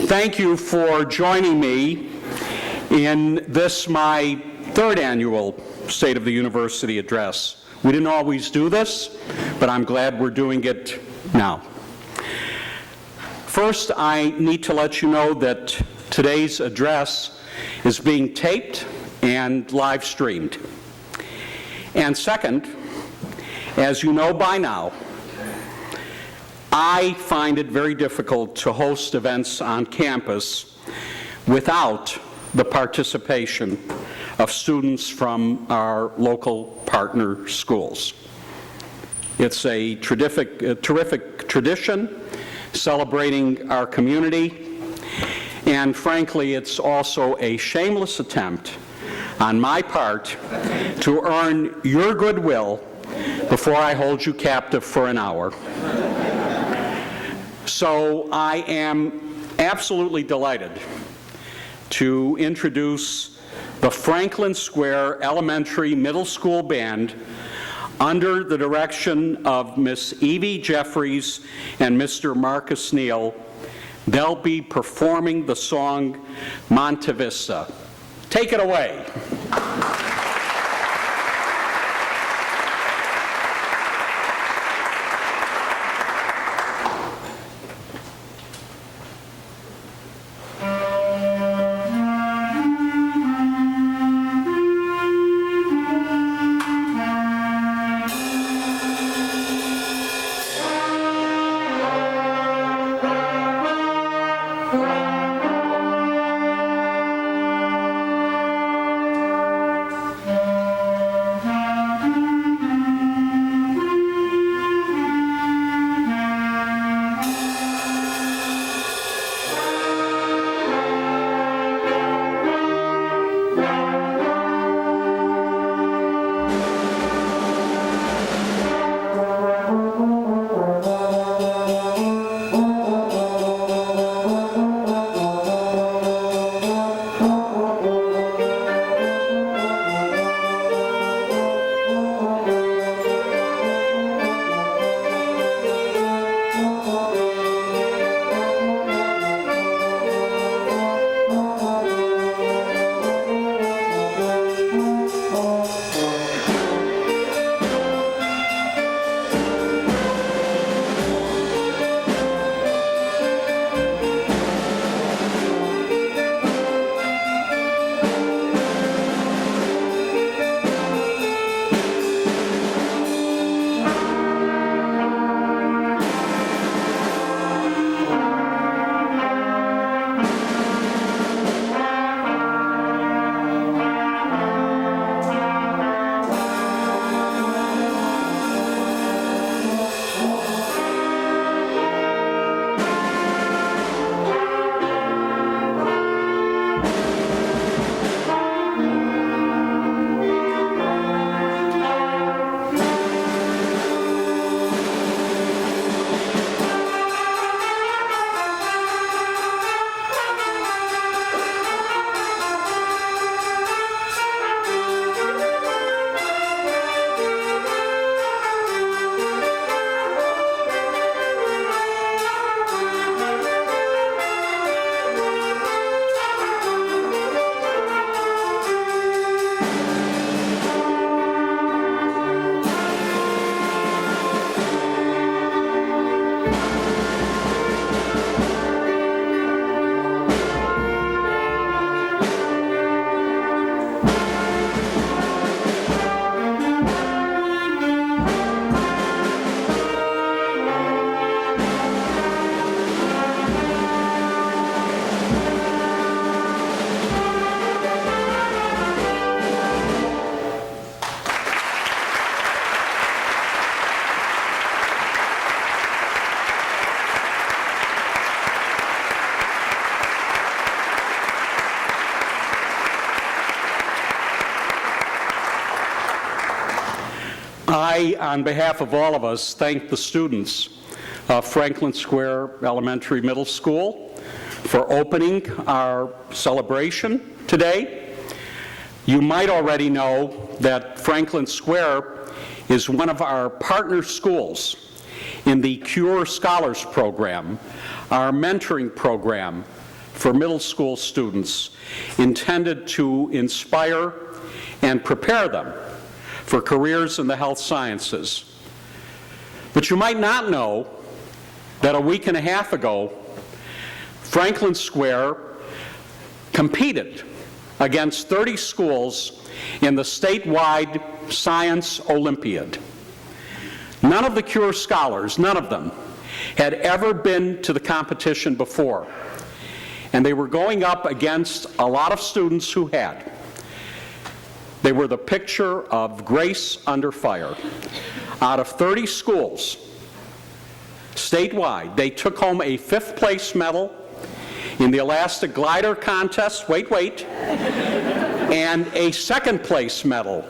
Thank you for joining me in this, my third annual State of the University address. We didn't always do this, but I'm glad we're doing it now. First, I need to let you know that today's address is being taped and live streamed. And second, as you know by now, I find it very difficult to host events on campus without the participation of students from our local partner schools. It's a terrific tradition celebrating our community, and frankly, it's also a shameless attempt on my part to earn your goodwill before I hold you captive for an hour. So I am absolutely delighted to introduce the Franklin Square Elementary Middle School Band under the direction of Miss Evie Jeffries and Mr. Marcus Neal. They'll be performing the song Monte Vista. Take it away. I, on behalf of all of us, thank the students of Franklin Square Elementary Middle School for opening our celebration today. You might already know that Franklin Square is one of our partner schools in the CURE Scholars Program, our mentoring program for middle school students intended to inspire and prepare them for careers in the health sciences. But you might not know that a week and a half ago, Franklin Square competed against 30 schools in the statewide Science Olympiad. None of the Cure Scholars, none of them, had ever been to the competition before. And they were going up against a lot of students who had. They were the picture of grace under fire. Out of 30 schools, statewide, they took home a 5th place medal in the elastic glider contest, wait, and a 2nd place medal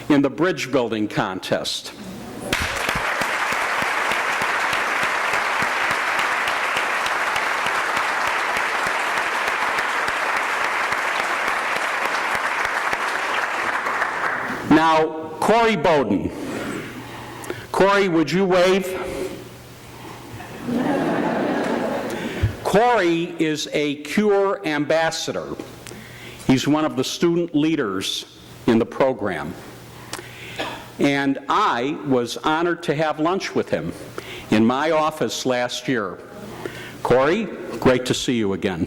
in the bridge building contest. Now, Corey Bowden. Corey, would you wave? Corey is a Cure ambassador. He's one of the student leaders in the program. And I was honored to have lunch with him in my office last year. Corey, great to see you again.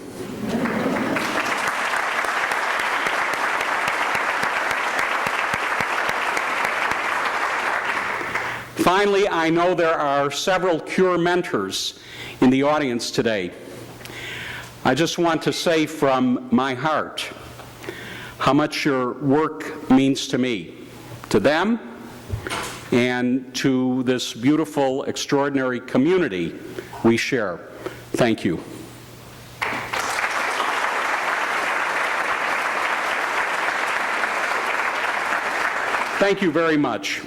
Finally, I know there are several Cure mentors in the audience today. I just want to say from my heart how much your work means to me, to them, and to this beautiful, extraordinary community we share. Thank you. Thank you very much.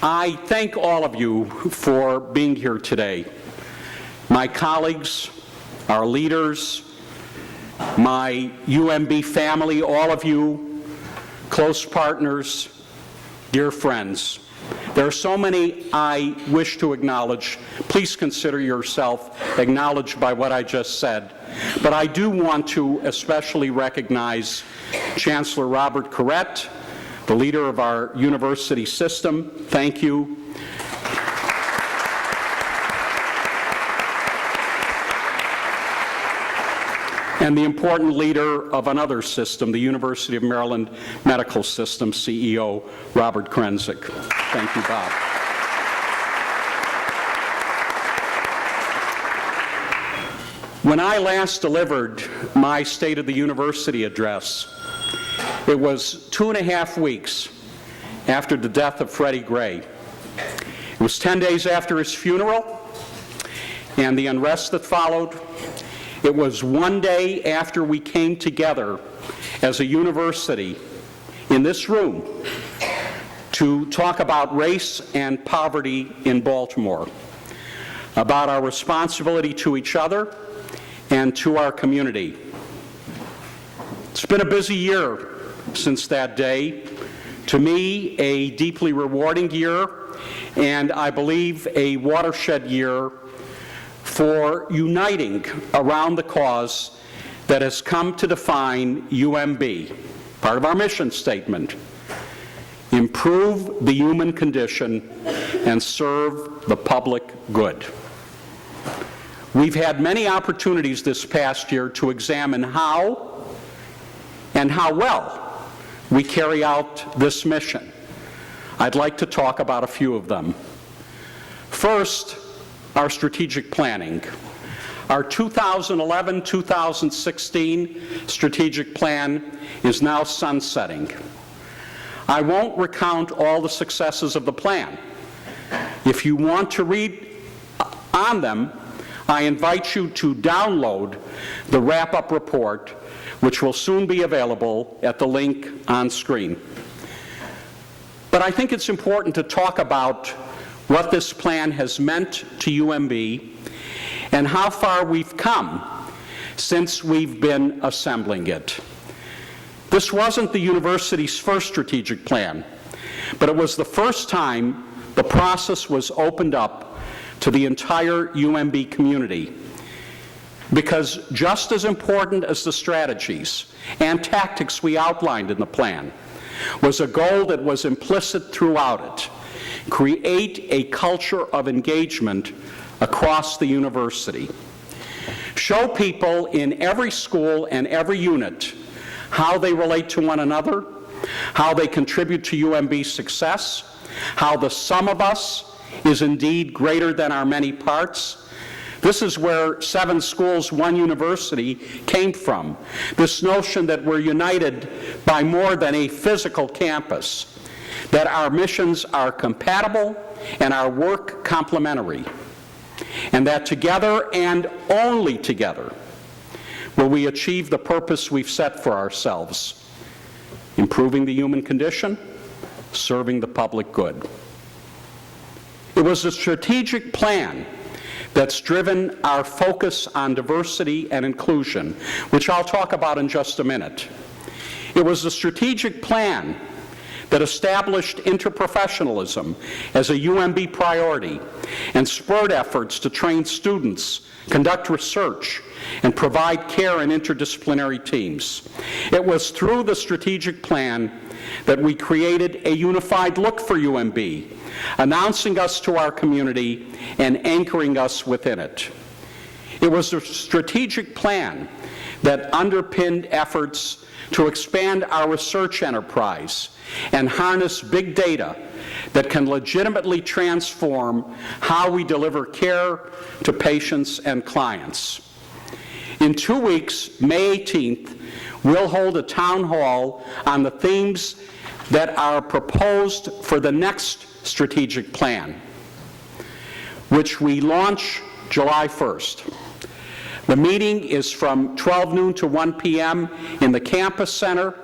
I thank all of you for being here today. My colleagues, our leaders, my UMB family, all of you, close partners, dear friends. There are so many I wish to acknowledge. Please consider yourself acknowledged by what I just said. But I do want to especially recognize Chancellor Robert Corrett, the leader of our university system. Thank you. And the important leader of another system, the University of Maryland Medical System CEO, Robert Krenzik. Thank you, Bob. When I last delivered my State of the University address, it was 2.5 weeks after the death of Freddie Gray. It was 10 days after his funeral and the unrest that followed. It was 1 day after we came together as a university in this room to talk about race and poverty in Baltimore, about our responsibility to each other and to our community. It's been a busy year since that day. To me, a deeply rewarding year, and I believe a watershed year for uniting around the cause that has come to define UMB, part of our mission statement: improve the human condition and serve the public good. We've had many opportunities this past year to examine how and how well we carry out this mission. I'd like to talk about a few of them. First, our strategic planning. Our 2011-2016 strategic plan is now sunsetting. I won't recount all the successes of the plan. If you want to read on them, I invite you to download the wrap-up report, which will soon be available at the link on screen. But I think it's important to talk about what this plan has meant to UMB and how far we've come since we've been assembling it. This wasn't the university's first strategic plan, but it was the first time the process was opened up to the entire UMB community. Because just as important as the strategies and tactics we outlined in the plan was a goal that was implicit throughout it: create a culture of engagement across the university. Show people in every school and every unit how they relate to one another, how they contribute to UMB's success, how the sum of us is indeed greater than our many parts. This is where 7 schools, 1 university came from. This notion that we're united by more than a physical campus, that our missions are compatible and our work complementary, and that together and only together will we achieve the purpose we've set for ourselves: improving the human condition, serving the public good. It was a strategic plan that's driven our focus on diversity and inclusion, which I'll talk about in just a minute. It was a strategic plan that established interprofessionalism as a UMB priority and spurred efforts to train students, conduct research, and provide care in interdisciplinary teams. It was through the strategic plan that we created a unified look for UMB, announcing us to our community and anchoring us within it. It was a strategic plan that underpinned efforts to expand our research enterprise and harness big data that can legitimately transform how we deliver care to patients and clients. In 2 weeks, May 18th, we'll hold a town hall on the themes that are proposed for the next strategic plan, which we launch July 1st. The meeting is from 12 noon to 1 p.m. in the campus center,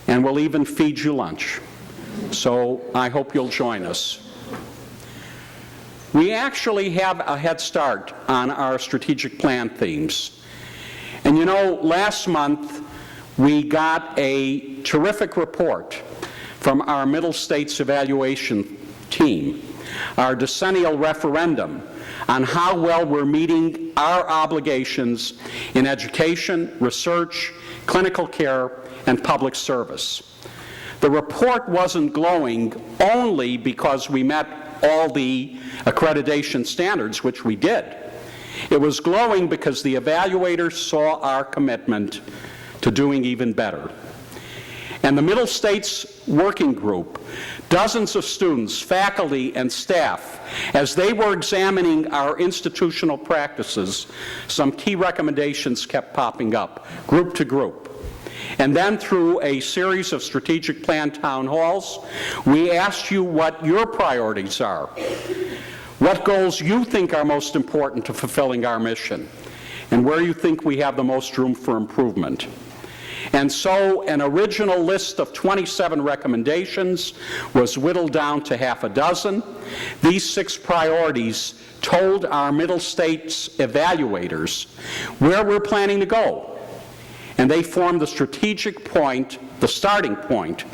and we'll even feed you lunch. So I hope you'll join us. We actually have a head start on our strategic plan themes. And you know, last month we got a terrific report from our Middle States evaluation team, our decennial referendum on how well we're meeting our obligations in education, research, clinical care, and public service. The report wasn't glowing only because we met all the accreditation standards, which we did. It was glowing because the evaluators saw our commitment to doing even better. And the Middle States Working Group, dozens of students, faculty, and staff, as they were examining our institutional practices, some key recommendations kept popping up, group to group. And then through a series of strategic plan town halls, we asked you what your priorities are, what goals you think are most important to fulfilling our mission, and where you think we have the most room for improvement. And so an original list of 27 recommendations was whittled down to half a dozen. These 6 priorities told our Middle States evaluators where we're planning to go. And they formed the strategic point, the starting point,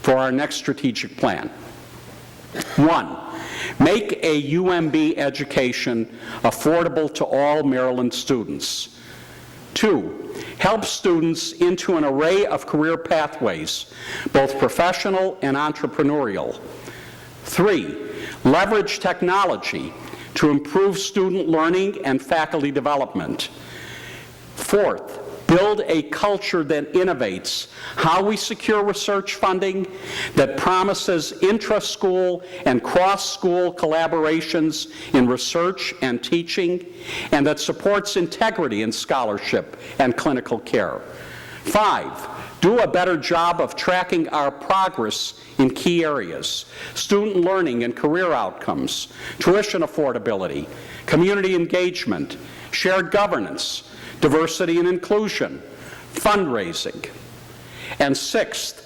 for our next strategic plan. 1, make a UMB education affordable to all Maryland students. 2, help students into an array of career pathways, both professional and entrepreneurial. 3, leverage technology to improve student learning and faculty development. 4th, build a culture that innovates how we secure research funding, that promises intra-school and cross-school collaborations in research and teaching, and that supports integrity in scholarship and clinical care. 5, do a better job of tracking our progress in key areas: student learning and career outcomes, tuition affordability, community engagement, shared governance, diversity and inclusion, fundraising. And 6th,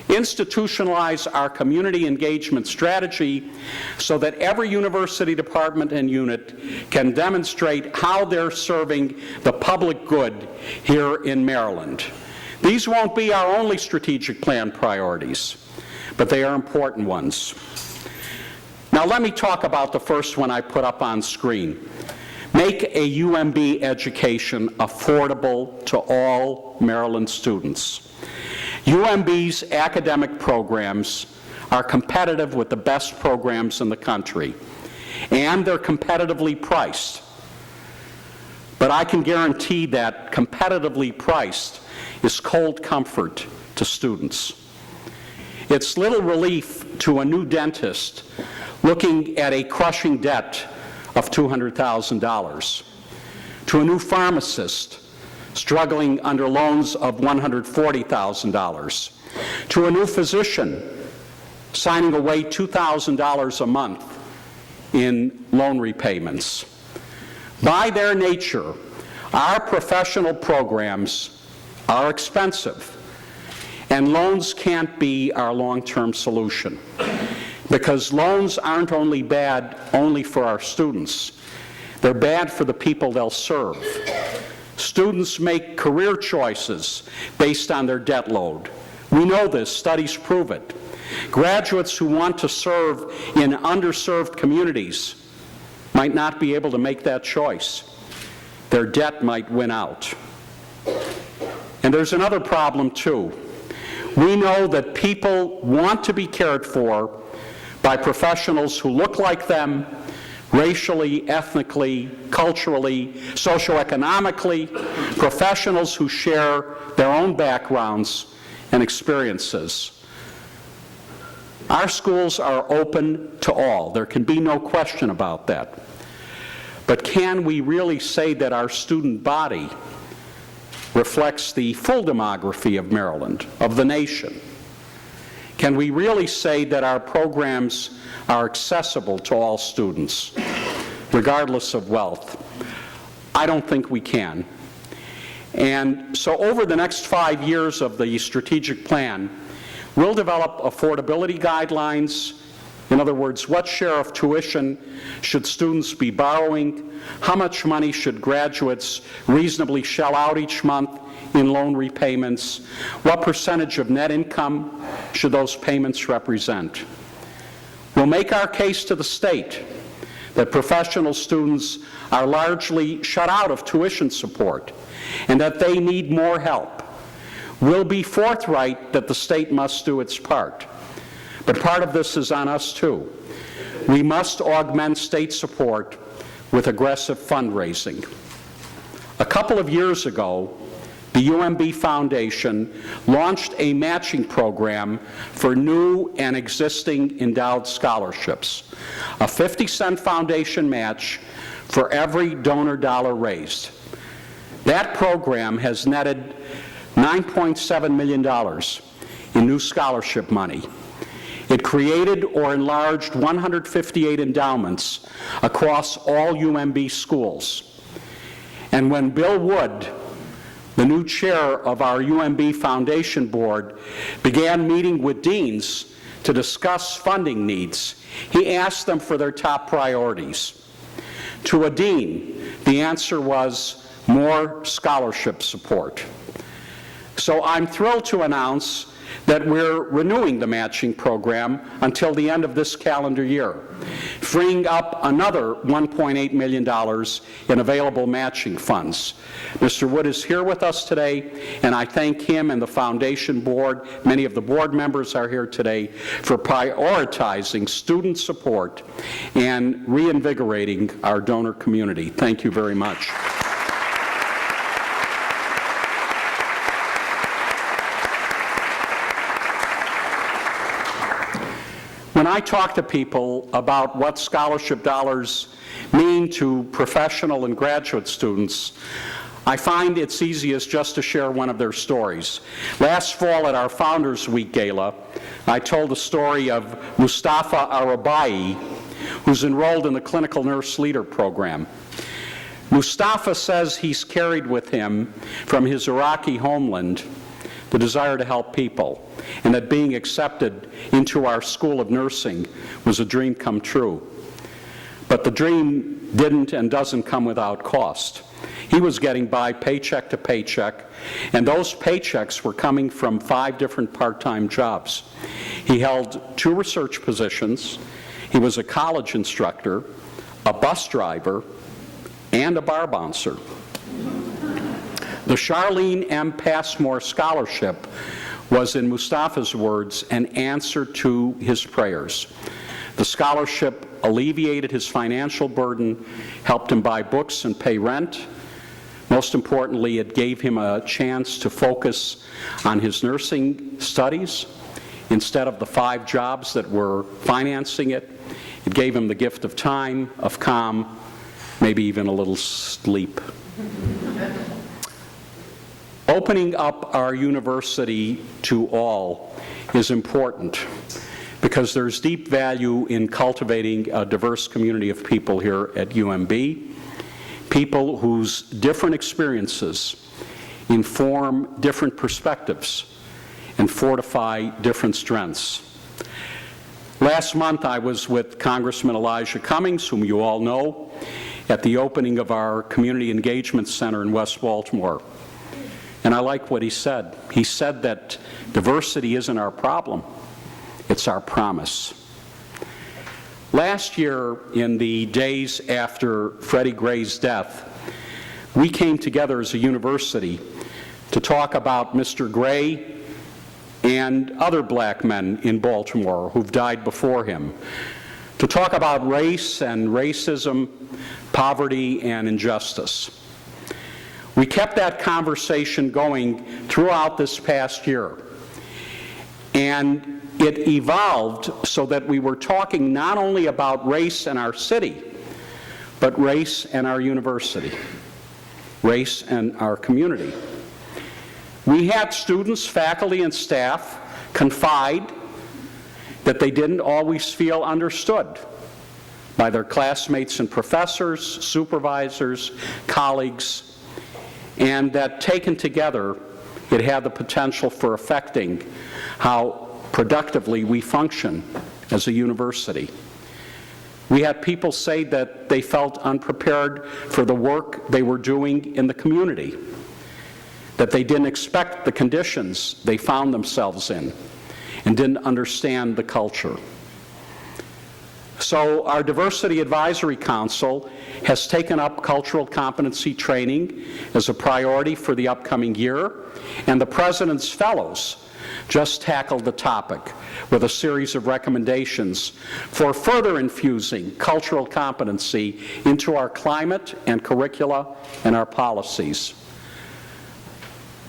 institutionalize our community engagement strategy so that every university department and unit can demonstrate how they're serving the public good here in Maryland. These won't be our only strategic plan priorities, but they are important ones. Now let me talk about the first one I put up on screen. Make a UMB education affordable to all Maryland students. UMB's academic programs are competitive with the best programs in the country, and they're competitively priced. But I can guarantee that competitively priced is cold comfort to students. It's little relief to a new dentist looking at a crushing debt of $200,000, to a new pharmacist struggling under loans of $140,000, to a new physician signing away $2,000 a month in loan repayments. By their nature, our professional programs are expensive, and loans can't be our long-term solution, because loans aren't only bad only for our students, they're bad for the people they'll serve. Students make career choices based on their debt load. We know this, studies prove it. Graduates who want to serve in underserved communities might not be able to make that choice. Their debt might win out. And there's another problem too. We know that people want to be cared for by professionals who look like them, racially, ethnically, culturally, socioeconomically, professionals who share their own backgrounds and experiences. Our schools are open to all. There can be no question about that. But can we really say that our student body reflects the full demography of Maryland, of the nation? Can we really say that our programs are accessible to all students, regardless of wealth? I don't think we can. And so over the next 5 years of the strategic plan, we'll develop affordability guidelines. In other words, what share of tuition should students be borrowing? How much money should graduates reasonably shell out each month in loan repayments? What percentage of net income should those payments represent? We'll make our case to the state that professional students are largely shut out of tuition support and that they need more help. We'll be forthright that the state must do its part. But part of this is on us too. We must augment state support with aggressive fundraising. A couple of years ago, the UMB Foundation launched a matching program for new and existing endowed scholarships, a 50-cent foundation match for every donor dollar raised. That program has netted $9.7 million in new scholarship money. It created or enlarged 158 endowments across all UMB schools. And when Bill Wood, the new chair of our UMB Foundation Board, began meeting with deans to discuss funding needs, he asked them for their top priorities. To a dean, the answer was more scholarship support. So I'm thrilled to announce that we're renewing the matching program until the end of this calendar year, freeing up another $1.8 million in available matching funds. Mr. Wood is here with us today, and I thank him and the Foundation Board, many of the board members are here today, for prioritizing student support and reinvigorating our donor community. Thank you very much. When I talk to people about what scholarship dollars mean to professional and graduate students, I find it's easiest just to share one of their stories. Last fall at our Founders Week Gala, I told the story of Mustafa Arabai, who's enrolled in the Clinical Nurse Leader program. Mustafa says he's carried with him from his Iraqi homeland the desire to help people, and that being accepted into our School of Nursing was a dream come true. But the dream didn't and doesn't come without cost. He was getting by paycheck to paycheck, and those paychecks were coming from 5 different part-time jobs. He held 2 research positions, he was a college instructor, a bus driver, and a bar bouncer. The Charlene M. Passmore Scholarship was, in Mustafa's words, an answer to his prayers. The scholarship alleviated his financial burden, helped him buy books and pay rent. Most importantly, it gave him a chance to focus on his nursing studies instead of the 5 jobs that were financing it. It gave him the gift of time, of calm, maybe even a little sleep. Opening up our university to all is important because there's deep value in cultivating a diverse community of people here at UMB, people whose different experiences inform different perspectives and fortify different strengths. Last month I was with Congressman Elijah Cummings, whom you all know, at the opening of our Community Engagement Center in West Baltimore. And I like what he said. He said that diversity isn't our problem, it's our promise. Last year, in the days after Freddie Gray's death, we came together as a university to talk about Mr. Gray and other black men in Baltimore who've died before him, to talk about race and racism, poverty and injustice. We kept that conversation going throughout this past year, and it evolved so that we were talking not only about race in our city, but race in our university, race in our community. We had students, faculty, and staff confide that they didn't always feel understood by their classmates and professors, supervisors, colleagues, and that taken together, it had the potential for affecting how productively we function as a university. We had people say that they felt unprepared for the work they were doing in the community, that they didn't expect the conditions they found themselves in, and didn't understand the culture. So our Diversity Advisory Council has taken up cultural competency training as a priority for the upcoming year, and the President's Fellows just tackled the topic with a series of recommendations for further infusing cultural competency into our climate and curricula and our policies.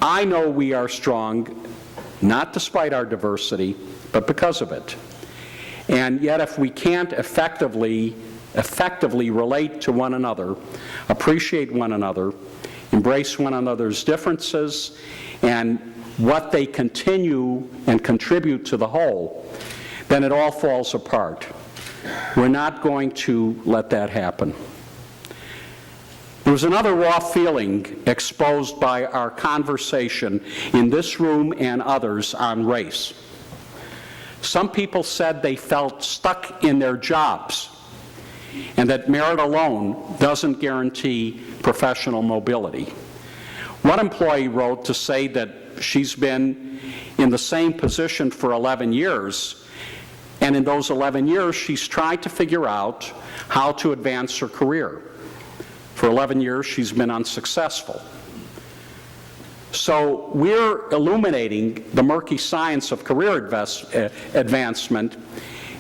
I know we are strong, not despite our diversity, but because of it. And yet if we can't effectively relate to one another, appreciate one another, embrace one another's differences, and what they continue and contribute to the whole, then it all falls apart. We're not going to let that happen. There was another raw feeling exposed by our conversation in this room and others on race. Some people said they felt stuck in their jobs and that merit alone doesn't guarantee professional mobility. One employee wrote to say that she's been in the same position for 11 years, and in those 11 years she's tried to figure out how to advance her career. For 11 years she's been unsuccessful. So we're illuminating the murky science of career advancement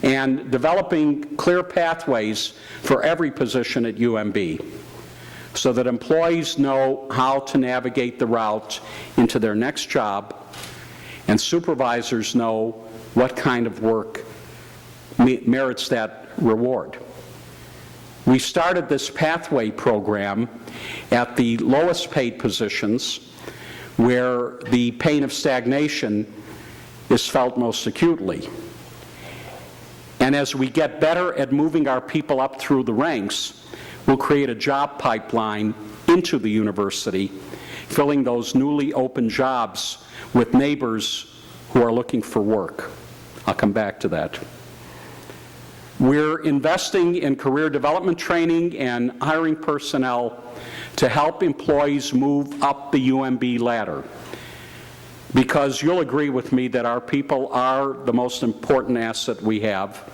and developing clear pathways for every position at UMB so that employees know how to navigate the route into their next job and supervisors know what kind of work merits that reward. We started this pathway program at the lowest paid positions where the pain of stagnation is felt most acutely. And as we get better at moving our people up through the ranks, we'll create a job pipeline into the university, filling those newly open jobs with neighbors who are looking for work. I'll come back to that. We're investing in career development training and hiring personnel to help employees move up the UMB ladder. Because you'll agree with me that our people are the most important asset we have,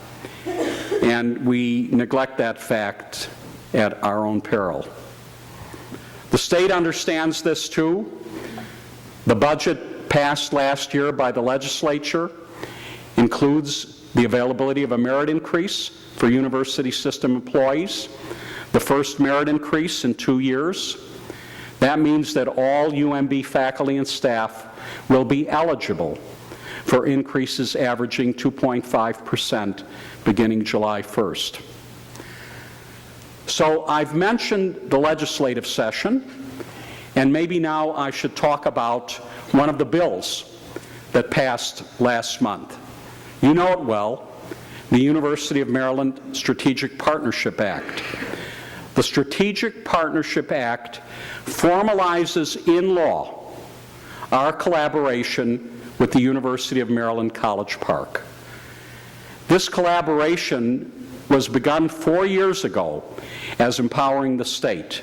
and we neglect that fact at our own peril. The state understands this too. The budget passed last year by the legislature includes the availability of a merit increase for university system employees, the first merit increase in 2 years. That means that all UMB faculty and staff will be eligible for increases averaging 2.5% beginning July 1st. So I've mentioned the legislative session, and maybe now I should talk about one of the bills that passed last month. You know it well, the University of Maryland Strategic Partnership Act. The Strategic Partnership Act formalizes in law our collaboration with the University of Maryland College Park. This collaboration was begun 4 years ago as empowering the state,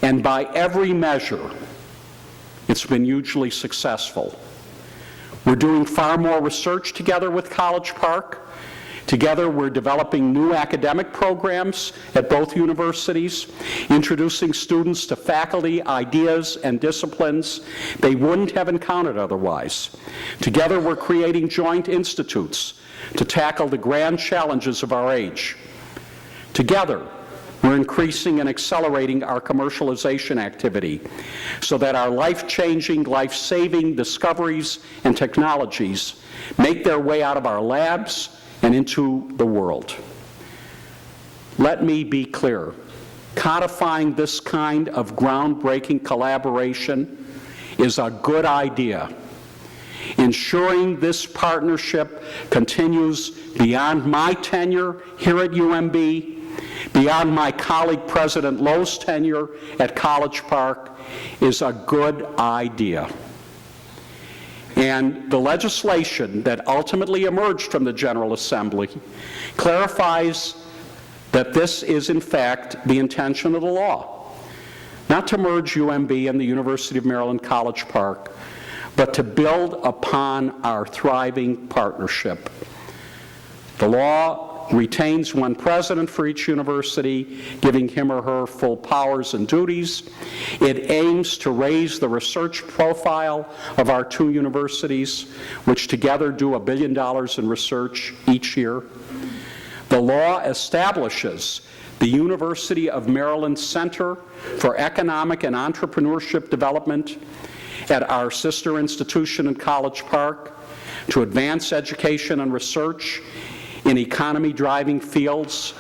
and by every measure, it's been hugely successful. We're doing far more research together with College Park. Together, we're developing new academic programs at both universities, introducing students to faculty, ideas, and disciplines they wouldn't have encountered otherwise. Together, we're creating joint institutes to tackle the grand challenges of our age. Together, we're increasing and accelerating our commercialization activity so that our life-changing, life-saving discoveries and technologies make their way out of our labs and into the world. Let me be clear. Codifying this kind of groundbreaking collaboration is a good idea. Ensuring this partnership continues beyond my tenure here at UMB, beyond my colleague President Lowe's tenure at College Park, is a good idea. And the legislation that ultimately emerged from the General Assembly clarifies that this is, in fact, the intention of the law. Not to merge UMB and the University of Maryland College Park, but to build upon our thriving partnership. The law retains one president for each university, giving him or her full powers and duties. It aims to raise the research profile of our two universities, which together do $1 billion in research each year. The law establishes the University of Maryland Center for Economic and Entrepreneurship Development at our sister institution in College Park to advance education and research in economy-driving fields,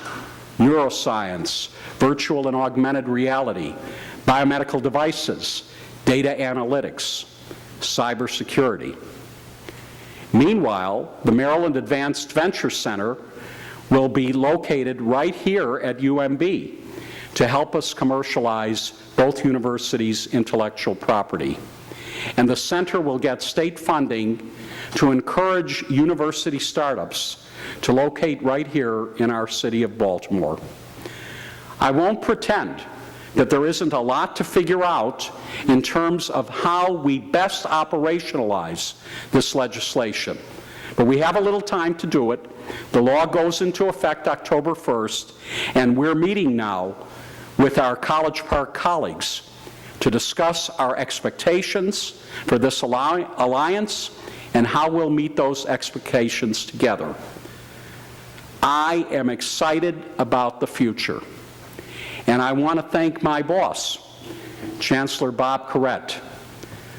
neuroscience, virtual and augmented reality, biomedical devices, data analytics, cybersecurity. Meanwhile, the Maryland Advanced Venture Center will be located right here at UMB to help us commercialize both universities' intellectual property. And the center will get state funding to encourage university startups to locate right here in our city of Baltimore. I won't pretend that there isn't a lot to figure out in terms of how we best operationalize this legislation. But we have a little time to do it. The law goes into effect October 1st, and we're meeting now with our College Park colleagues to discuss our expectations for this alliance and how we'll meet those expectations together. I am excited about the future, and I want to thank my boss, Chancellor Bob Corrett,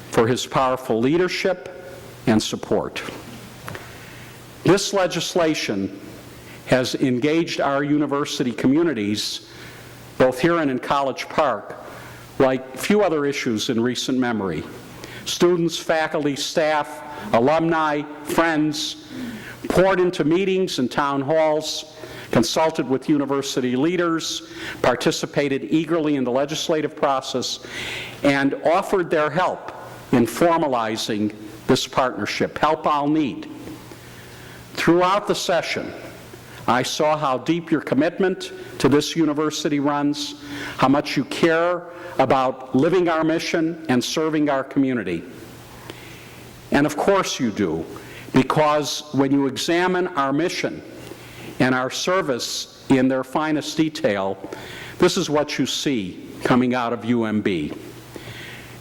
for his powerful leadership and support. This legislation has engaged our university communities, both here and in College Park, like few other issues in recent memory. Students, faculty, staff, alumni, friends poured into meetings and town halls, consulted with university leaders, participated eagerly in the legislative process, and offered their help in formalizing this partnership, help I'll need. Throughout the session, I saw how deep your commitment to this university runs, how much you care about living our mission and serving our community. And of course you do, because when you examine our mission and our service in their finest detail, this is what you see. coming out of UMB.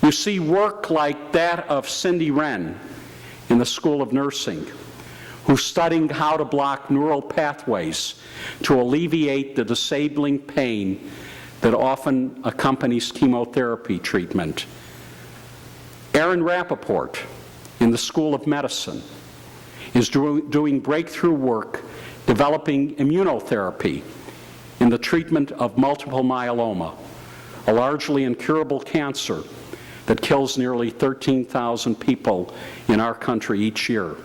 You see work like that of Cindy Wren in the School of Nursing, who's studying how to block neural pathways to alleviate the disabling pain that often accompanies chemotherapy treatment. Aaron Rappaport in the School of Medicine is doing breakthrough work developing immunotherapy in the treatment of multiple myeloma, a largely incurable cancer that kills nearly 13,000 people in our country each year.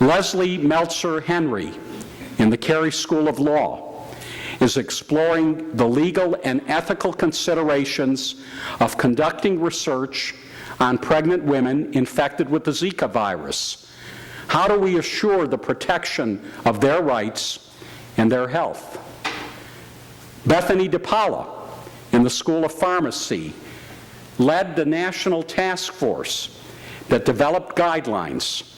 Leslie Meltzer Henry in the Carey School of Law is exploring the legal and ethical considerations of conducting research on pregnant women infected with the Zika virus. How do we assure the protection of their rights and their health? Bethany DePaula in the School of Pharmacy led the national task force that developed guidelines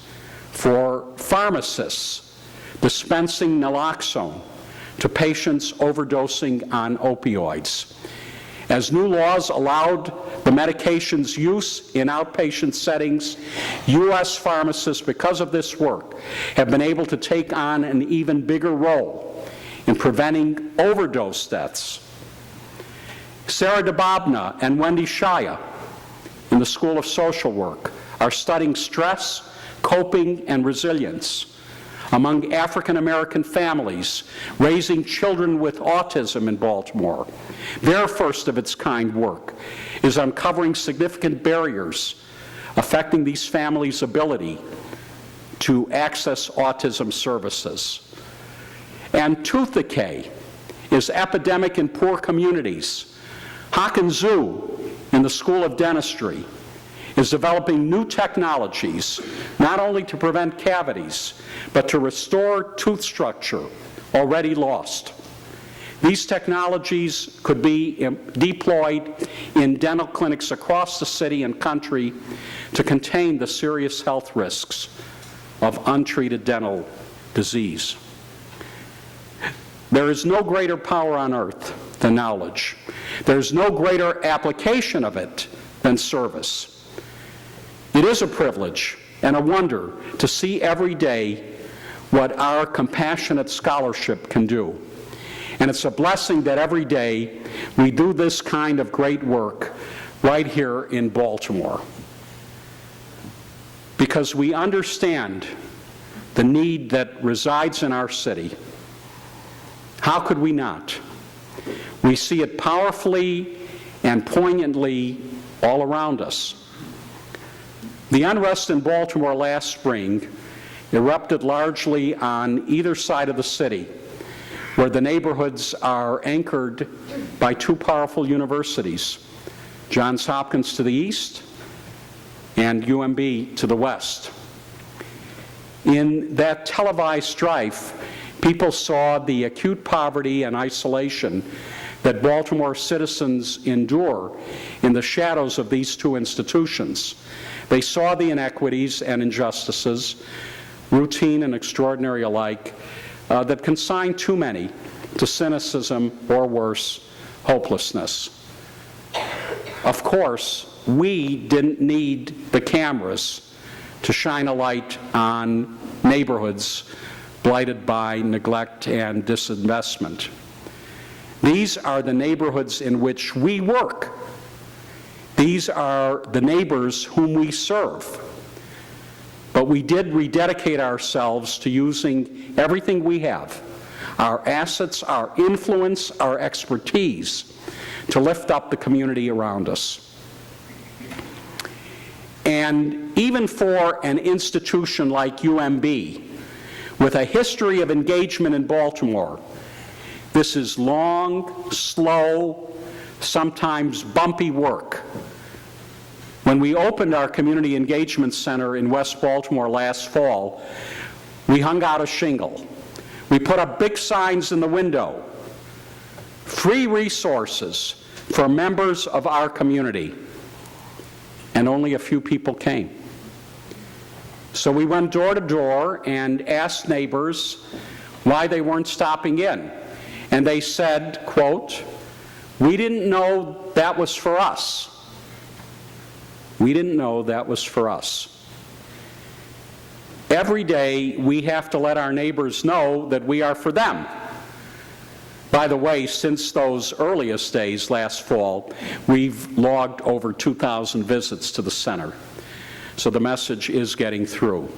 for pharmacists dispensing naloxone to patients overdosing on opioids. As new laws allowed the medication's use in outpatient settings, U.S. pharmacists, because of this work, have been able to take on an even bigger role in preventing overdose deaths. Sarah DeBobna and Wendy Shaya in the School of Social Work are studying stress, coping, and resilience among African American families raising children with autism in Baltimore. Their first of its kind work is uncovering significant barriers affecting these families' ability to access autism services. And tooth decay is epidemic in poor communities. Hakan Zhu in the School of Dentistry is developing new technologies, not only to prevent cavities, but to restore tooth structure already lost. These technologies could be deployed in dental clinics across the city and country to contain the serious health risks of untreated dental disease. There is no greater power on earth than knowledge. There's no greater application of it than service. It is a privilege and a wonder to see every day what our compassionate scholarship can do. And it's a blessing that every day we do this kind of great work right here in Baltimore. Because we understand the need that resides in our city. How could we not? We see it powerfully and poignantly all around us. The unrest in Baltimore last spring erupted largely on either side of the city, where the neighborhoods are anchored by two powerful universities, Johns Hopkins to the east and UMB to the west. In that televised strife, people saw the acute poverty and isolation that Baltimore citizens endure in the shadows of these two institutions. They saw the inequities and injustices, routine and extraordinary alike, that consign too many to cynicism or worse, hopelessness. Of course, we didn't need the cameras to shine a light on neighborhoods blighted by neglect and disinvestment. These are the neighborhoods in which we work. These are the neighbors whom we serve. But we did rededicate ourselves to using everything we have, our assets, our influence, our expertise, to lift up the community around us. And even for an institution like UMB, with a history of engagement in Baltimore, this is long, slow, sometimes bumpy work. When we opened our Community Engagement Center in West Baltimore last fall, we hung out a shingle. We put up big signs in the window, free resources for members of our community, and only a few people came. So we went door to door and asked neighbors why they weren't stopping in. And they said, quote, We didn't know that was for us. We didn't know that was for us. Every day, we have to let our neighbors know that we are for them. By the way, since those earliest days last fall, we've logged over 2,000 visits to the center. So the message is getting through.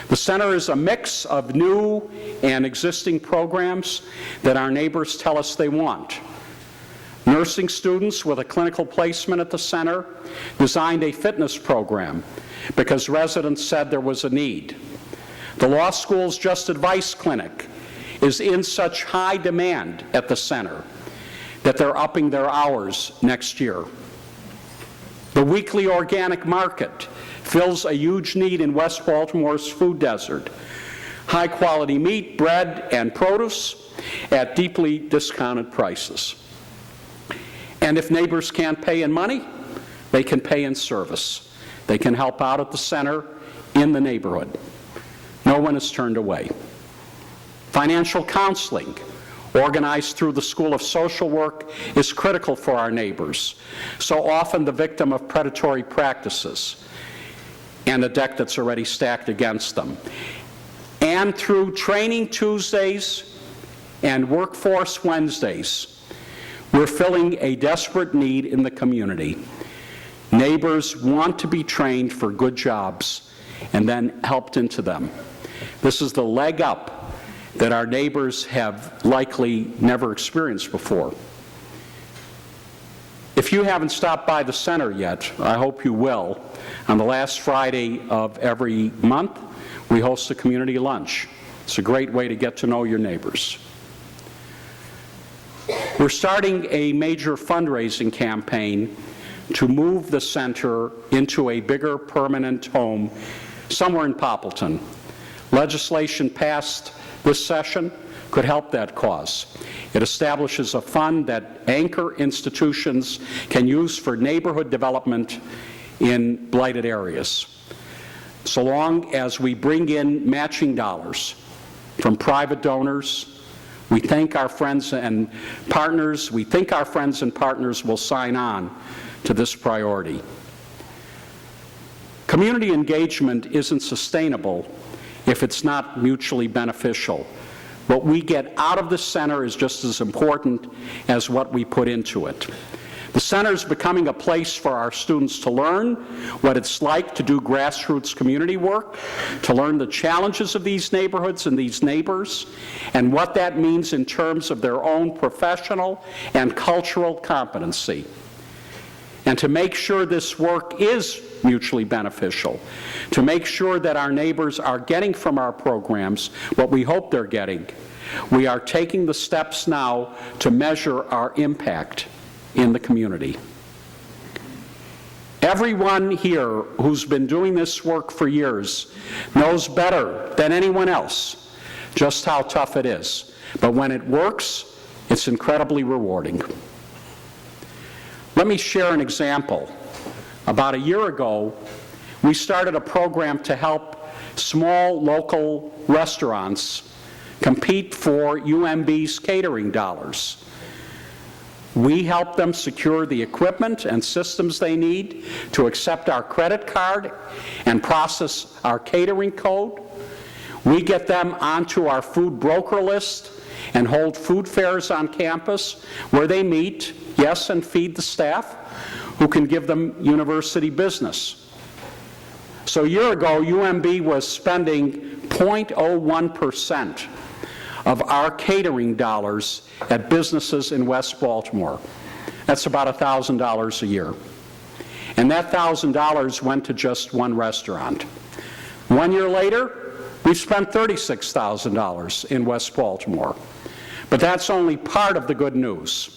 The center is a mix of new and existing programs that our neighbors tell us they want. Nursing students with a clinical placement at the center designed a fitness program because residents said there was a need. The law school's Just Advice Clinic is in such high demand at the center that they're upping their hours next year. The weekly organic market fills a huge need in West Baltimore's food desert. High-quality meat, bread, and produce at deeply discounted prices. And if neighbors can't pay in money, they can pay in service. They can help out at the center in the neighborhood. No one is turned away. Financial counseling, organized through the School of Social Work, is critical for our neighbors, so often the victim of predatory practices and a deck that's already stacked against them. And through Training Tuesdays and Workforce Wednesdays, we're filling a desperate need in the community. Neighbors want to be trained for good jobs and then helped into them. This is the leg up that our neighbors have likely never experienced before. If you haven't stopped by the center yet, I hope you will. On the last Friday of every month, we host a community lunch. It's a great way to get to know your neighbors. We're starting a major fundraising campaign to move the center into a bigger permanent home somewhere in Poppleton. Legislation passed this session could help that cause. It establishes a fund that anchor institutions can use for neighborhood development in blighted areas. So long as we bring in matching dollars from private donors, we think our friends and partners will sign on to this priority. Community engagement isn't sustainable if it's not mutually beneficial. What we get out of the center is just as important as what we put into it. The center is becoming a place for our students to learn what it's like to do grassroots community work, to learn the challenges of these neighborhoods and these neighbors, and what that means in terms of their own professional and cultural competency. And to make sure this work is mutually beneficial, to make sure that our neighbors are getting from our programs what we hope they're getting, we are taking the steps now to measure our impact in the community. Everyone here who's been doing this work for years knows better than anyone else just how tough it is. But when it works, it's incredibly rewarding. Let me share an example. About a year ago, we started a program to help small local restaurants compete for UMB's catering dollars. We help them secure the equipment and systems they need to accept our credit card and process our catering code. We get them onto our food broker list and hold food fairs on campus where they meet, yes, and feed the staff who can give them university business. So a year ago, UMB was spending 0.01% of our catering dollars at businesses in West Baltimore. That's about $1,000 a year. And that $1,000 went to just one restaurant. 1 year later, we've spent $36,000 in West Baltimore. But that's only part of the good news.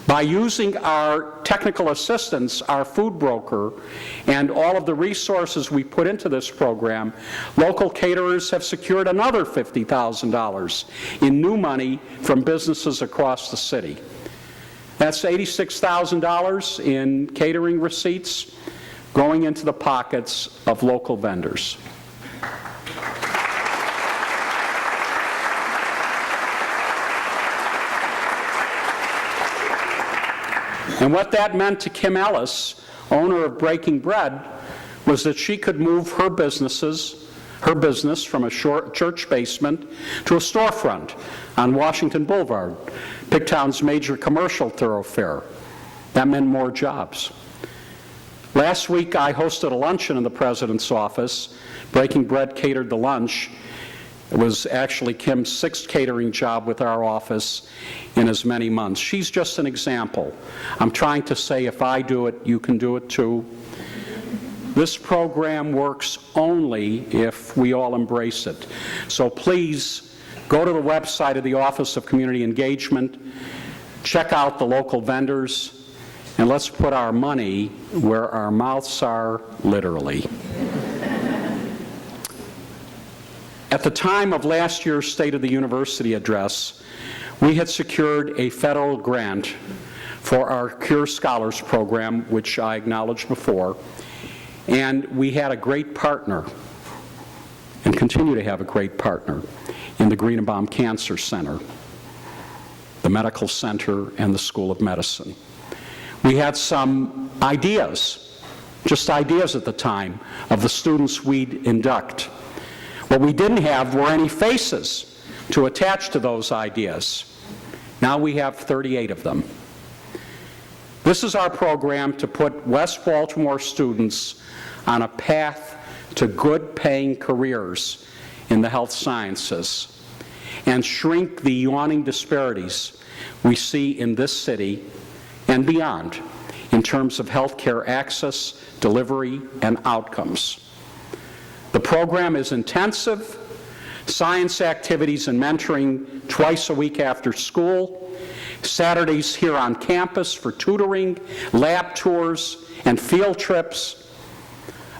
By using our technical assistance, our food broker, and all of the resources we put into this program, local caterers have secured another $50,000 in new money from businesses across the city. That's $86,000 in catering receipts going into the pockets of local vendors. And what that meant to Kim Ellis, owner of Breaking Bread, was that she could move her business from a church basement to a storefront on Washington Boulevard, Pigtown's major commercial thoroughfare. That meant more jobs. Last week, I hosted a luncheon in the president's office. Breaking Bread catered the lunch. It was actually Kim's 6th catering job with our office in as many months. She's just an example. I'm trying to say if I do it, you can do it too. This program works only if we all embrace it. So please go to the website of the Office of Community Engagement, check out the local vendors, and let's put our money where our mouths are, literally. At the time of last year's State of the University address, we had secured a federal grant for our Cure Scholars program, which I acknowledged before, and we had a great partner, and continue to have a great partner, in the Greenbaum Cancer Center, the Medical Center, and the School of Medicine. We had some ideas, just ideas at the time, of the students we'd induct. What we didn't have were any faces to attach to those ideas. Now we have 38 of them. This is our program to put West Baltimore students on a path to good-paying careers in the health sciences and shrink the yawning disparities we see in this city and beyond in terms of healthcare access, delivery, and outcomes. The program is intensive, science activities and mentoring twice a week after school, Saturdays here on campus for tutoring, lab tours, and field trips.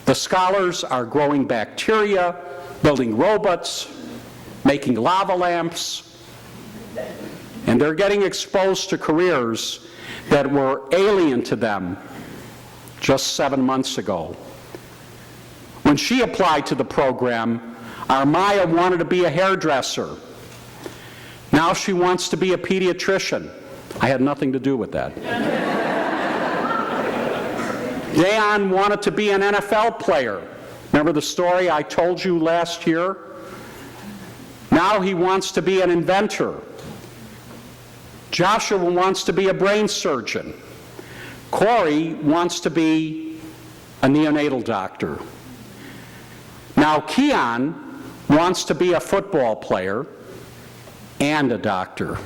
The scholars are growing bacteria, building robots, making lava lamps, and they're getting exposed to careers that were alien to them just 7 months ago. When she applied to the program, our Maya wanted to be a hairdresser. Now she wants to be a pediatrician. I had nothing to do with that. Dayon wanted to be an NFL player. Remember the story I told you last year? Now he wants to be an inventor. Joshua wants to be a brain surgeon. Corey wants to be a neonatal doctor. Now Keon wants to be a football player and a doctor.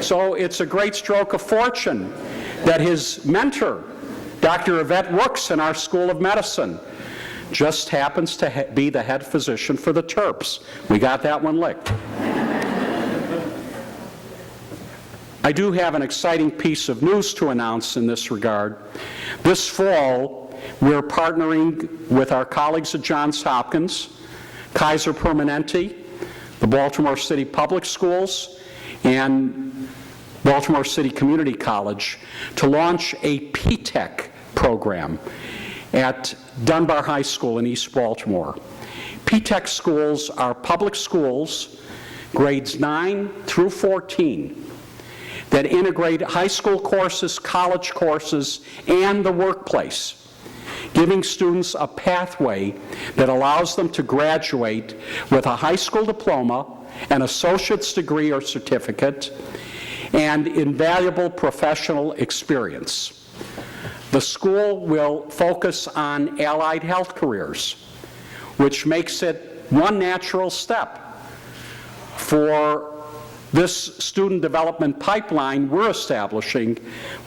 So it's a great stroke of fortune that his mentor, Dr. Yvette Rooks in our School of Medicine, just happens to be the head physician for the Terps. We got that one licked. I do have an exciting piece of news to announce in this regard. This fall, we're partnering with our colleagues at Johns Hopkins, Kaiser Permanente, the Baltimore City Public Schools, and Baltimore City Community College to launch a P-TECH program at Dunbar High School in East Baltimore. P-TECH schools are public schools, grades 9 through 14, that integrate high school courses, college courses, and the workplace, giving students a pathway that allows them to graduate with a high school diploma, an associate's degree or certificate, and invaluable professional experience. The school will focus on allied health careers, which makes it one natural step for this student development pipeline we're establishing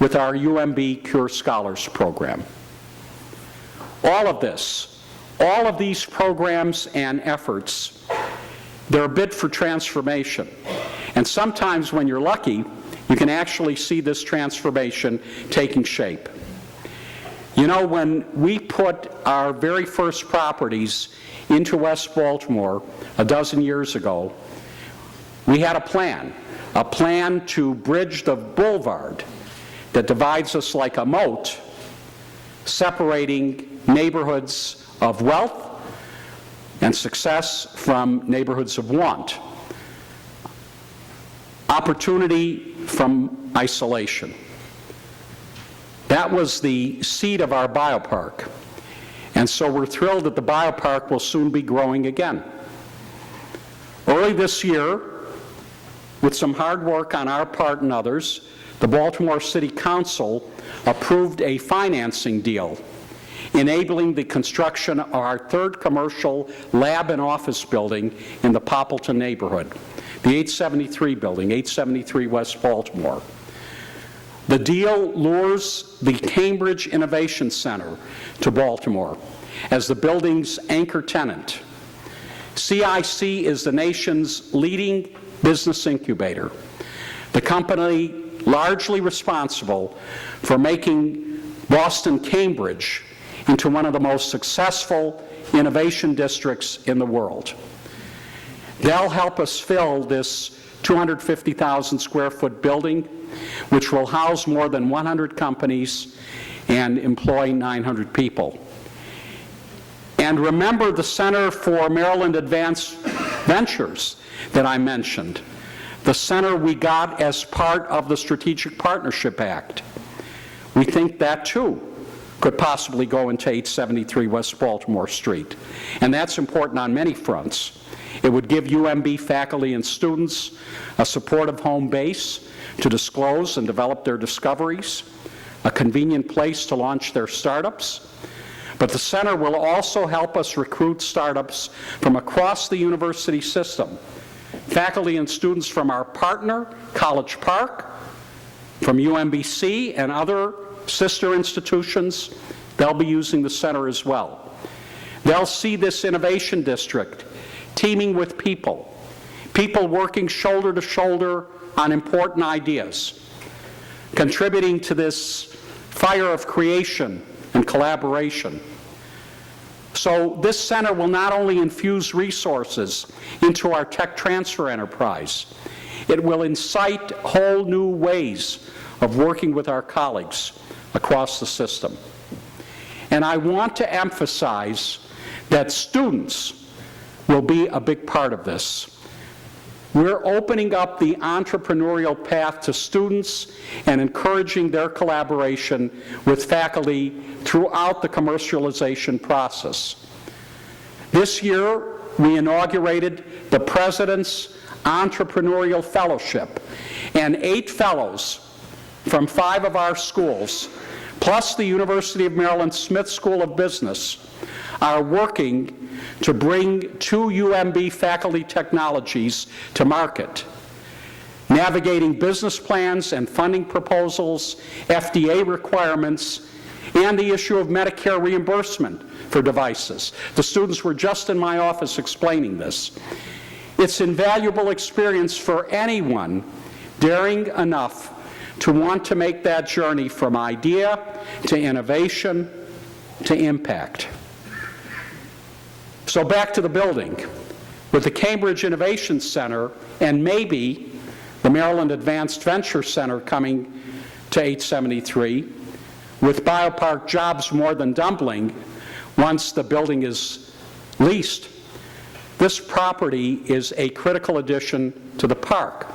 with our UMB Cure Scholars program. All of this, all of these programs and efforts, they're a bid for transformation. And sometimes when you're lucky, you can actually see this transformation taking shape. You know, when we put our very first properties into West Baltimore a dozen years ago, we had a plan to bridge the boulevard that divides us like a moat, separating neighborhoods of wealth and success from neighborhoods of want. Opportunity from isolation. That was the seed of our biopark. And so we're thrilled that the biopark will soon be growing again. Early this year, with some hard work on our part and others, the Baltimore City Council approved a financing deal enabling the construction of our third commercial lab and office building in the Poppleton neighborhood, the 873 building, 873 West Baltimore. The deal lures the Cambridge Innovation Center to Baltimore as the building's anchor tenant. CIC is the nation's leading business incubator, the company largely responsible for making Boston Cambridge into one of the most successful innovation districts in the world. They'll help us fill this 250,000 square foot building, which will house more than 100 companies and employ 900 people. And remember the Center for Maryland Advanced Ventures that I mentioned, the center we got as part of the Strategic Partnership Act. We think that too could possibly go into 873 West Baltimore Street. And that's important on many fronts. It would give UMB faculty and students a supportive home base to disclose and develop their discoveries, a convenient place to launch their startups. But the center will also help us recruit startups from across the university system. Faculty and students from our partner, College Park, from UMBC and other sister institutions, they'll be using the center as well. They'll see this innovation district teeming with people working shoulder to shoulder on important ideas, contributing to this fire of creation and collaboration. So this center will not only infuse resources into our tech transfer enterprise, it will incite whole new ways of working with our colleagues across the system. And I want to emphasize that students will be a big part of this. We're opening up the entrepreneurial path to students and encouraging their collaboration with faculty throughout the commercialization process. This year, we inaugurated the President's Entrepreneurial Fellowship, and 8 fellows from 5 of our schools, plus the University of Maryland Smith School of Business, are working to bring 2 UMB faculty technologies to market: navigating business plans and funding proposals, FDA requirements, and the issue of Medicare reimbursement for devices. The students were just in my office explaining this. It's invaluable experience for anyone daring enough to want to make that journey from idea to innovation to impact. So back to the building. With the Cambridge Innovation Center and maybe the Maryland Advanced Venture Center coming to 873, with biopark jobs more than doubling once the building is leased, this property is a critical addition to the park.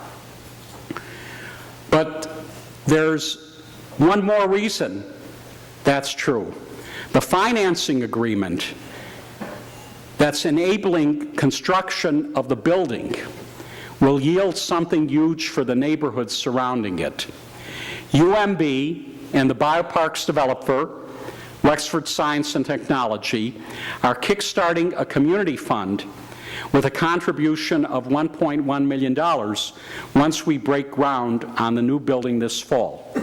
But there's one more reason that's true. The financing agreement that's enabling construction of the building will yield something huge for the neighborhoods surrounding it. UMB and the biopark's developer, Wexford Science and Technology, are kickstarting a community fund with a contribution of $1.1 million once we break ground on the new building this fall.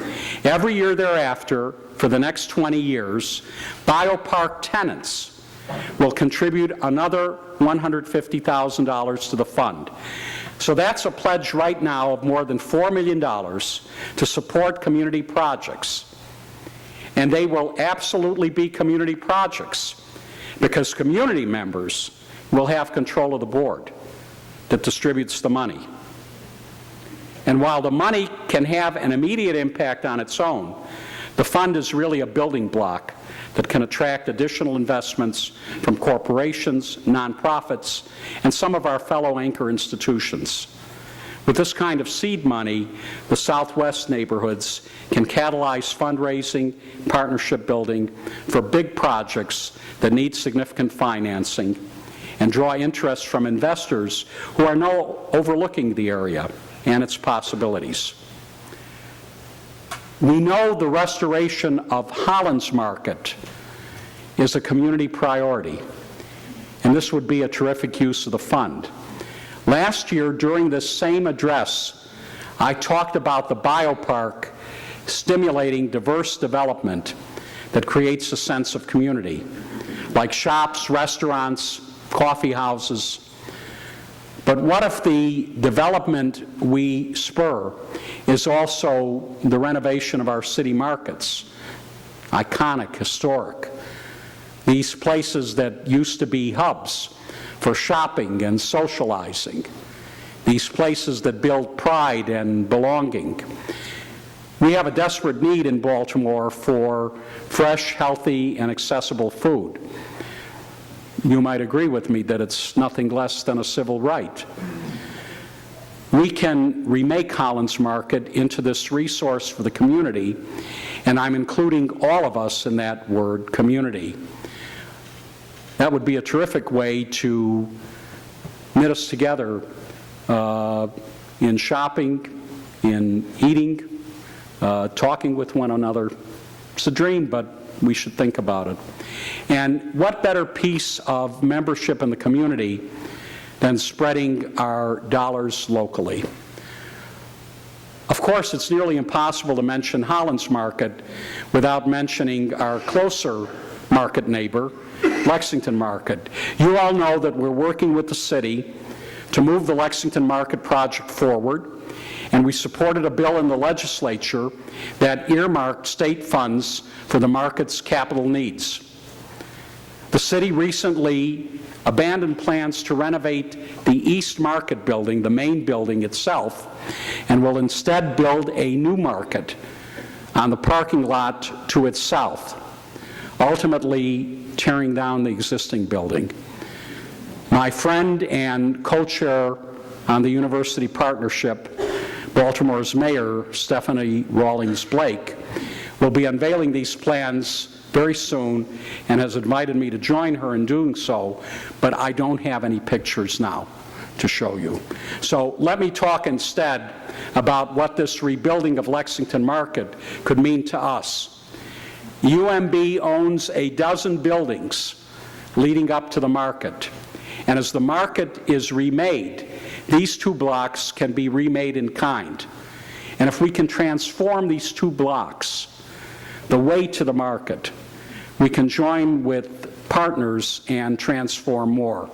Every year thereafter, for the next 20 years, biopark tenants will contribute another $150,000 to the fund. So that's a pledge right now of more than $4 million to support community projects. And they will absolutely be community projects because community members will have control of the board that distributes the money. And while the money can have an immediate impact on its own, the fund is really a building block that can attract additional investments from corporations, nonprofits, and some of our fellow anchor institutions. With this kind of seed money, the Southwest neighborhoods can catalyze fundraising, partnership building for big projects that need significant financing and draw interest from investors who are now overlooking the area and its possibilities. We know the restoration of Holland's Market is a community priority, and this would be a terrific use of the fund. Last year, during this same address, I talked about the biopark stimulating diverse development that creates a sense of community, like shops, restaurants, coffee houses. But what if the development we spur is also the renovation of our city markets, iconic, historic, these places that used to be hubs for shopping and socializing, these places that build pride and belonging. We have a desperate need in Baltimore for fresh, healthy, and accessible food. You might agree with me that it's nothing less than a civil right. We can remake Holland's Market into this resource for the community, and I'm including all of us in that word, community. That would be a terrific way to knit us together in shopping, in eating, talking with one another. It's a dream, but we should think about it. And what better piece of membership in the community than spreading our dollars locally? Of course, it's nearly impossible to mention Holland's Market without mentioning our closer market neighbor, Lexington Market. You all know that we're working with the city to move the Lexington Market project forward, and we supported a bill in the legislature that earmarked state funds for the market's capital needs. The city recently abandoned plans to renovate the East Market building, the main building itself, and will instead build a new market on the parking lot to its south, ultimately tearing down the existing building. My friend and co-chair on the university partnership, Baltimore's Mayor, Stephanie Rawlings Blake, will be unveiling these plans very soon and has invited me to join her in doing so, but I don't have any pictures now to show you. So let me talk instead about what this rebuilding of Lexington Market could mean to us. UMB owns a dozen buildings leading up to the market, and as the market is remade, these 2 blocks can be remade in kind. And if we can transform these 2 blocks, the way to the market, we can join with partners and transform more.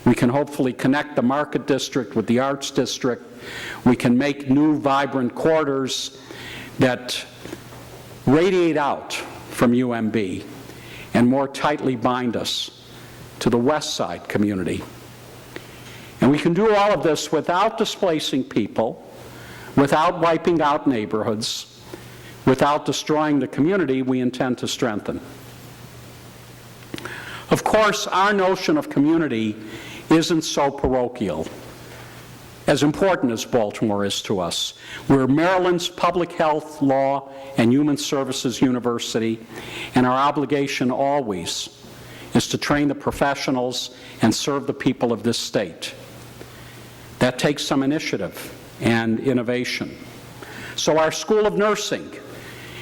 We can hopefully connect the market district with the arts district. We can make new vibrant corridors that radiate out from UMB and more tightly bind us to the West Side community. And we can do all of this without displacing people, without wiping out neighborhoods, without destroying the community we intend to strengthen. Of course, our notion of community isn't so parochial, as important as Baltimore is to us. We're Maryland's public health, law, and human services university, and our obligation always is to train the professionals and serve the people of this state. That takes some initiative and innovation. So our School of Nursing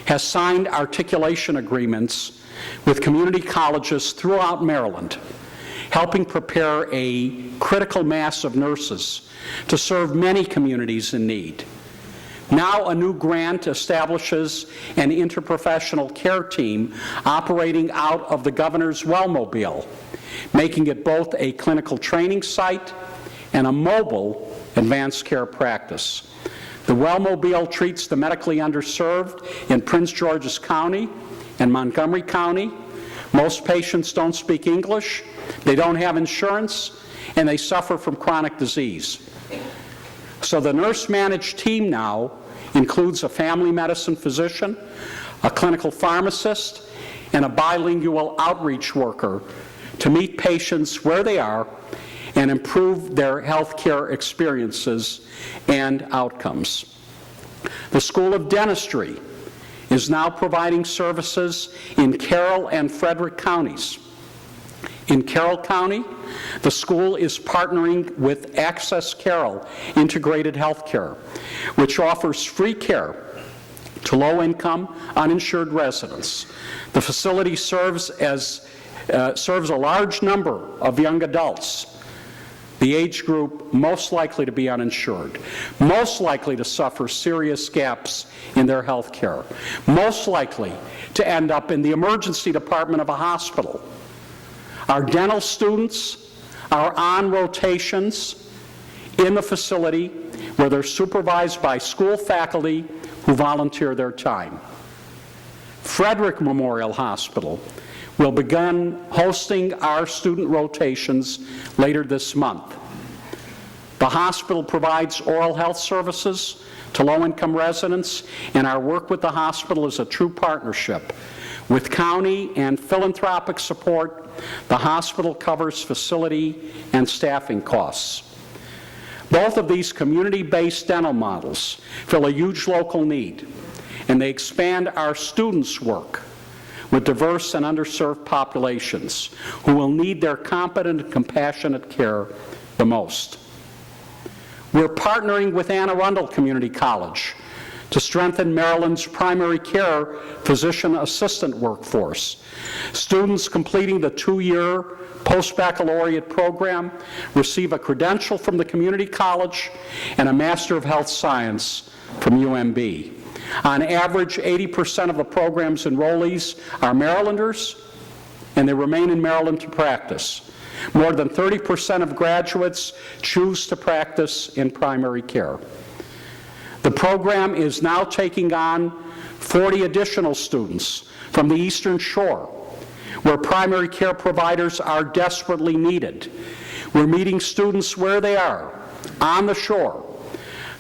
has signed articulation agreements with community colleges throughout Maryland, helping prepare a critical mass of nurses to serve many communities in need. Now a new grant establishes an interprofessional care team operating out of the governor's Wellmobile, making it both a clinical training site and a mobile advanced care practice. The Wellmobile treats the medically underserved in Prince George's County and Montgomery County. Most patients don't speak English, they don't have insurance, and they suffer from chronic disease. So the nurse-managed team now includes a family medicine physician, a clinical pharmacist, and a bilingual outreach worker to meet patients where they are and improve their healthcare experiences and outcomes. The School of Dentistry is now providing services in Carroll and Frederick counties. In Carroll County, the school is partnering with Access Carroll Integrated Healthcare, which offers free care to low-income, uninsured residents. The facility serves a large number of young adults, the age group most likely to be uninsured, most likely to suffer serious gaps in their health care, most likely to end up in the emergency department of a hospital. Our dental students are on rotations in the facility where they're supervised by school faculty who volunteer their time. Frederick Memorial Hospital will begin hosting our student rotations later this month. The hospital provides oral health services to low-income residents, and our work with the hospital is a true partnership. With county and philanthropic support, the hospital covers facility and staffing costs. Both of these community-based dental models fill a huge local need, and they expand our students' work with diverse and underserved populations who will need their competent and compassionate care the most. We're partnering with Anne Arundel Community College to strengthen Maryland's primary care physician assistant workforce. Students completing the 2-year post-baccalaureate program receive a credential from the community college and a Master of Health Science from UMB. On average, 80% of the program's enrollees are Marylanders, and they remain in Maryland to practice. More than 30% of graduates choose to practice in primary care. The program is now taking on 40 additional students from the Eastern Shore, where primary care providers are desperately needed. We're meeting students where they are, on the shore,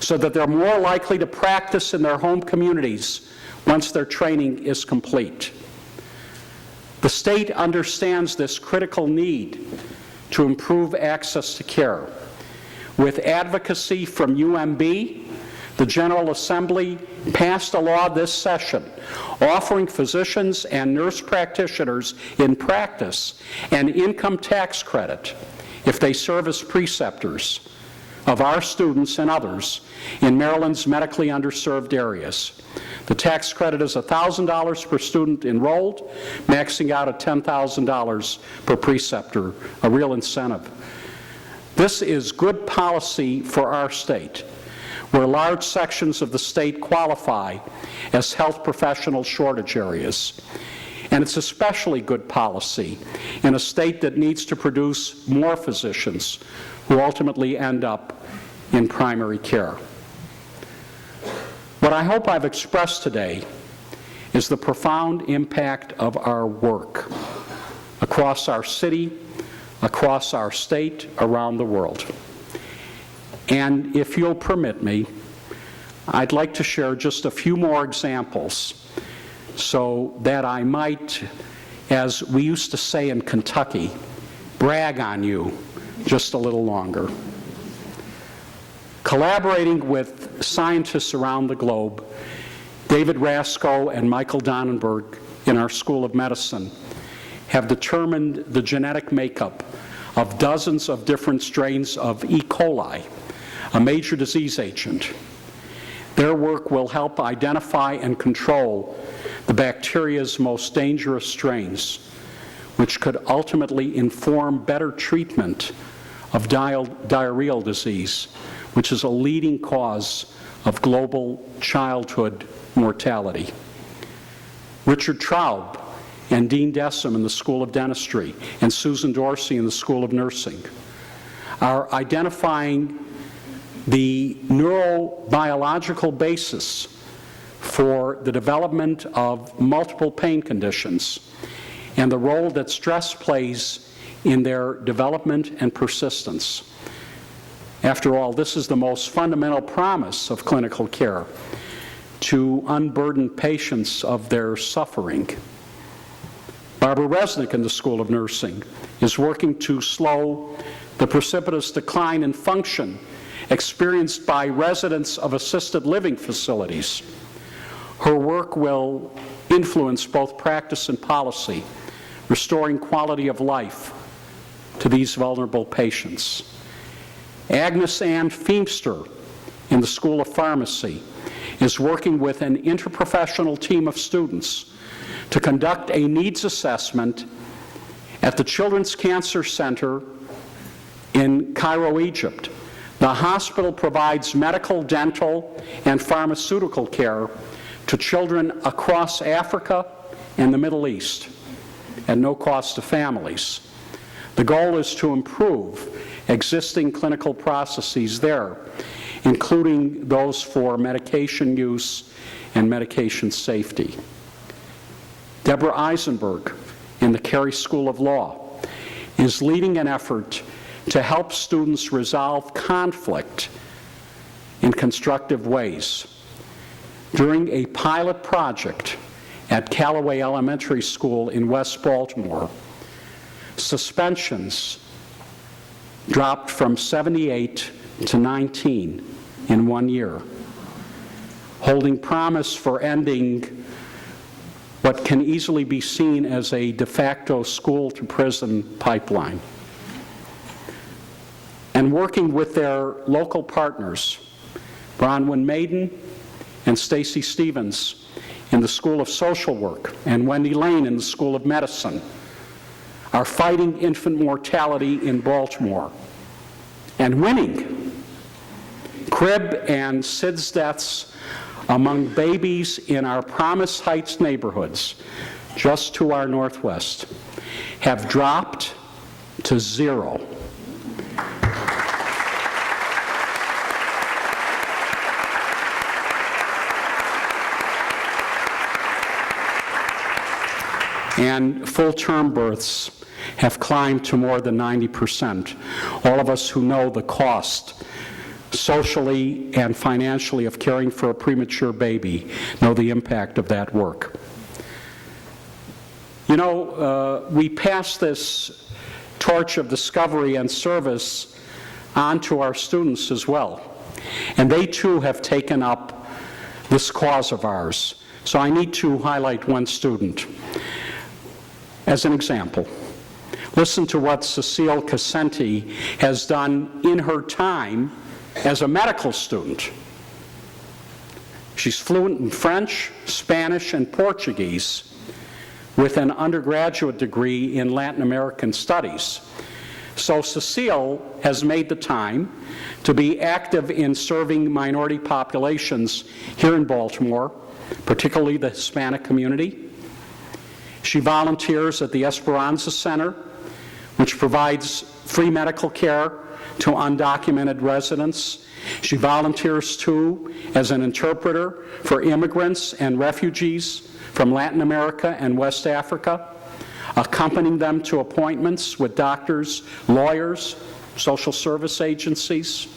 so that they're more likely to practice in their home communities once their training is complete. The state understands this critical need to improve access to care. With advocacy from UMB, the General Assembly passed a law this session offering physicians and nurse practitioners in practice an income tax credit if they serve as preceptors of our students and others in Maryland's medically underserved areas. The tax credit is $1,000 per student enrolled, maxing out at $10,000 per preceptor, a real incentive. This is good policy for our state, where large sections of the state qualify as health professional shortage areas. And it's especially good policy in a state that needs to produce more physicians who ultimately end up in primary care. What I hope I've expressed today is the profound impact of our work across our city, across our state, around the world. And if you'll permit me, I'd like to share just a few more examples so that I might, as we used to say in Kentucky, brag on you just a little longer. Collaborating with scientists around the globe, David Rasko and Michael Donnenberg in our School of Medicine have determined the genetic makeup of dozens of different strains of E. coli, a major disease agent. Their work will help identify and control the bacteria's most dangerous strains, which could ultimately inform better treatment of diarrheal disease, which is a leading cause of global childhood mortality. Richard Traub and Dean Dessem in the School of Dentistry and Susan Dorsey in the School of Nursing are identifying the neurobiological basis for the development of multiple pain conditions and the role that stress plays in their development and persistence. After all, this is the most fundamental promise of clinical care, to unburden patients of their suffering. Barbara Resnick in the School of Nursing is working to slow the precipitous decline in function experienced by residents of assisted living facilities. Her work will influence both practice and policy, restoring quality of life to these vulnerable patients. Agnes Ann Feemster in the School of Pharmacy is working with an interprofessional team of students to conduct a needs assessment at the Children's Cancer Center in Cairo, Egypt. The hospital provides medical, dental, and pharmaceutical care to children across Africa and the Middle East at no cost to families. The goal is to improve existing clinical processes there, including those for medication use and medication safety. Deborah Eisenberg in the Carey School of Law is leading an effort to help students resolve conflict in constructive ways. During a pilot project at Callaway Elementary School in West Baltimore, suspensions dropped from 78 to 19 in 1 year, holding promise for ending what can easily be seen as a de facto school-to-prison pipeline. And working with their local partners, Bronwyn Maiden and Stacy Stevens in the School of Social Work and Wendy Lane in the School of Medicine, are fighting infant mortality in Baltimore and winning crib and SIDS deaths among babies in our Promise Heights neighborhoods, just to our northwest, have dropped to 0. And full-term births have climbed to more than 90%. All of us who know the cost socially and financially of caring for a premature baby know the impact of that work. You know, we pass this torch of discovery and service on to our students as well. And they too have taken up this cause of ours. So I need to highlight one student. As an example, listen to what Cecile Casenti has done in her time as a medical student. She's fluent in French, Spanish, and Portuguese with an undergraduate degree in Latin American studies. So Cecile has made the time to be active in serving minority populations here in Baltimore, particularly the Hispanic community. She volunteers at the Esperanza Center, which provides free medical care to undocumented residents. She volunteers, too, as an interpreter for immigrants and refugees from Latin America and West Africa, accompanying them to appointments with doctors, lawyers, social service agencies.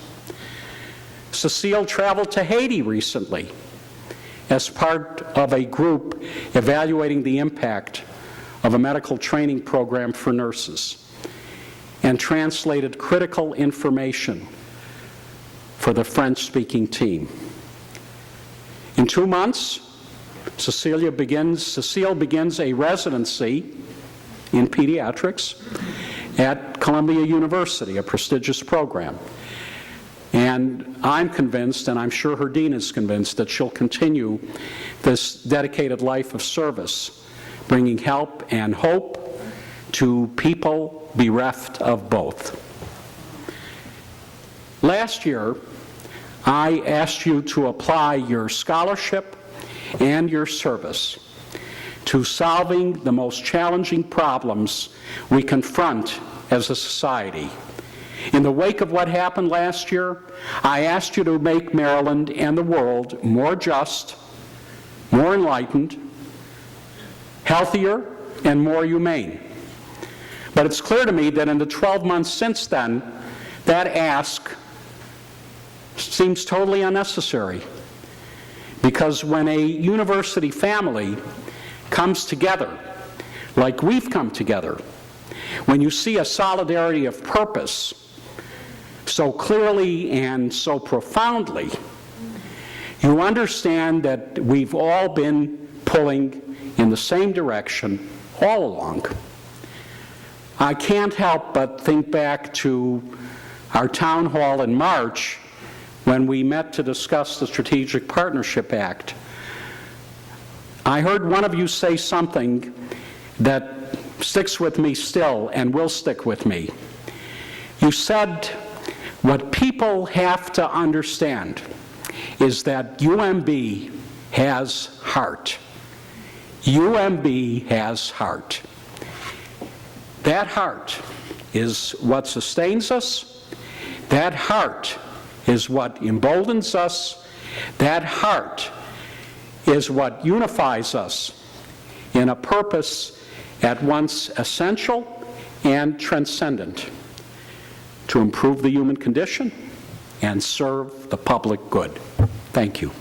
Cecile traveled to Haiti recently as part of a group evaluating the impact of a medical training program for nurses, and translated critical information for the French-speaking team. In 2 months, Cecile begins a residency in pediatrics at Columbia University, a prestigious program. And I'm convinced, and I'm sure her dean is convinced, that she'll continue this dedicated life of service, bringing help and hope to people bereft of both. Last year, I asked you to apply your scholarship and your service to solving the most challenging problems we confront as a society. In the wake of what happened last year, I asked you to make Maryland and the world more just, more enlightened, healthier, and more humane. But it's clear to me that in the 12 months since then, that ask seems totally unnecessary. Because when a university family comes together, like we've come together, when you see a solidarity of purpose so clearly and so profoundly, you understand that we've all been pulling in the same direction all along. I can't help but think back to our town hall in March when we met to discuss the Strategic Partnership Act. I heard one of you say something that sticks with me still and will stick with me. You said, what people have to understand is that UMB has heart. UMB has heart. That heart is what sustains us. That heart is what emboldens us. That heart is what unifies us in a purpose at once essential and transcendent: to improve the human condition and serve the public good. Thank you.